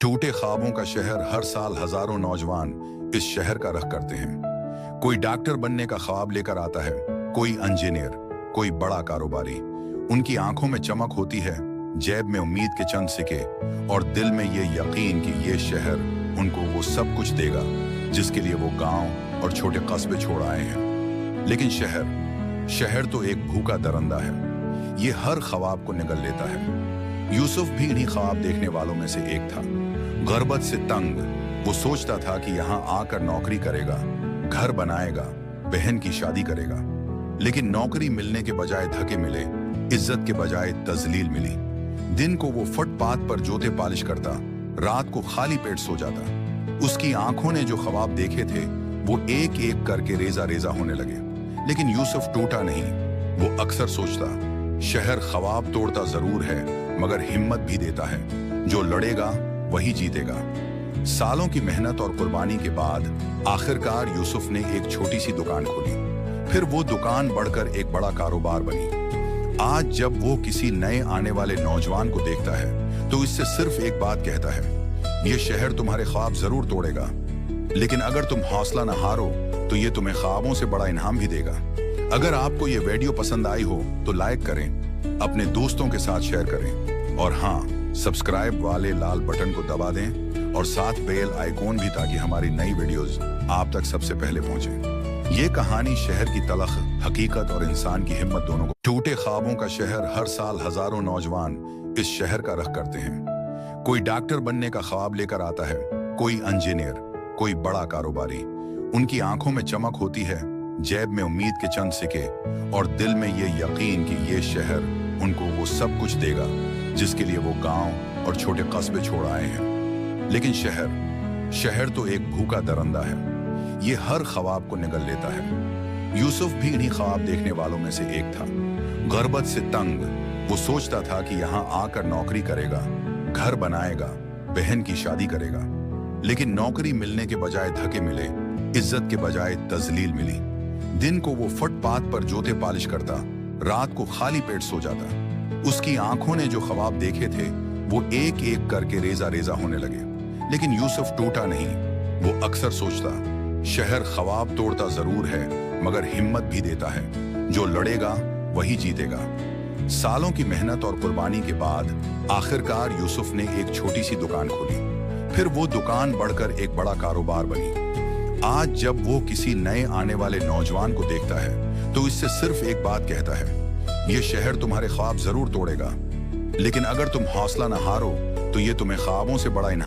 टूटे ख्वाबों का शहर। हर साल हजारों नौजवान इस शहर का रख करते हैं। कोई डॉक्टर बनने का ख्वाब लेकर आता है, कोई इंजीनियर, कोई बड़ा कारोबारी। उनकी आंखों में चमक होती है, जेब में उम्मीद के चंद सिक्के और दिल में ये यकीन कि ये शहर उनको वो सब कुछ देगा जिसके लिए वो गांव और छोटे कस्बे छोड़ आए हैं। लेकिन शहर तो एक भूखा दरंदा है। ये हर ख्वाब को निगल लेता है। यूसुफ भी इन्हीं ख्वाब देखने वालों में से एक था। गुर्बत से तंग वो सोचता था कि यहाँ आकर नौकरी करेगा, घर बनाएगा, बहन की शादी करेगा। लेकिन नौकरी मिलने के बजाय धक्के मिले, इज्जत के बजाय तजलील मिली। दिन को वो फुटपाथ पर जूते पॉलिश करता, रात को खाली पेट सो जाता। उसकी आंखों ने जो ख्वाब देखे थे वो एक एक करके रेजा रेजा होने लगे। लेकिन यूसुफ टूटा नहीं। वो अक्सर सोचता, शहर ख्वाब तोड़ता जरूर है मगर हिम्मत भी देता है। जो लड़ेगा वही जीतेगा। सालों की मेहनत और कुर्बानी के बाद आखिरकार यूसुफ ने एक छोटी सी दुकान खोली। फिर वो दुकान बढ़कर एक बड़ा कारोबार बनी। आज जब वो किसी नए आने वाले नौजवान को देखता है तो इससे सिर्फ एक बात कहता है, ये शहर तुम्हारे ख्वाब जरूर तोड़ेगा, लेकिन अगर तुम हौसला न हारो तो ये तुम्हें ख्वाबों से बड़ा इनाम भी देगा। अगर आपको ये वीडियो पसंद आई हो तो लाइक करें, अपने दोस्तों के साथ शेयर करें और हाँ, सब्सक्राइब वाले लाल बटन को दबा दें और साथ बेल आइकॉन भी, ताकि हमारी नई वीडियोस आप तक सबसे पहले पहुंचे। ये कहानी शहर की तलख, हकीकत और इंसान की हिम्मत दोनों को। टूटे ख्वाबों का शहर। हर साल हजारों नौजवान इस शहर का रख करते हैं। कोई डॉक्टर बनने का ख्वाब लेकर आता है, कोई इंजीनियर, कोई बड़ा कारोबारी। उनकी आंखों में चमक होती है, जेब में उम्मीद के चंद सिक्के और दिल में ये यकीन कि ये शहर उनको वो सब कुछ देगा जिसके लिए वो गांव और छोटे कस्बे छोड़ आए हैं। लेकिन शहर तो एक भूखा दरंदा है। ये हर ख्वाब को निगल लेता है। यूसुफ भी इन्हीं ख्वाब देखने वालों में से एक था। गुर्बत से तंग वो सोचता था कि यहाँ आकर नौकरी करेगा, घर बनाएगा, बहन की शादी करेगा। लेकिन नौकरी मिलने के बजाय धक्के मिले, इज्जत के बजाय तजलील मिली। दिन को वो फुटपाथ पर जूते पॉलिश करता, रात को खाली पेट सो जाता। उसकी आंखों ने जो ख्वाब देखे थे वो एक एक करके रेजा रेजा होने लगे। लेकिन यूसुफ टूटा नहीं। वो अक्सर सोचता, शहर ख्वाब तोड़ता जरूर है मगर हिम्मत भी देता है। जो लड़ेगा वही जीतेगा। सालों की मेहनत और कुर्बानी के बाद आखिरकार यूसुफ ने एक छोटी सी दुकान खोली। फिर वो दुकान बढ़कर एक बड़ा कारोबार बनी। आज जब वो किसी नए आने वाले नौजवान को देखता है तो इससे सिर्फ एक बात कहता है, ये शहर तुम्हारे ख्वाब जरूर तोड़ेगा, लेकिन अगर तुम हौसला न हारो तो ये तुम्हें ख्वाबों से बड़ा इनाम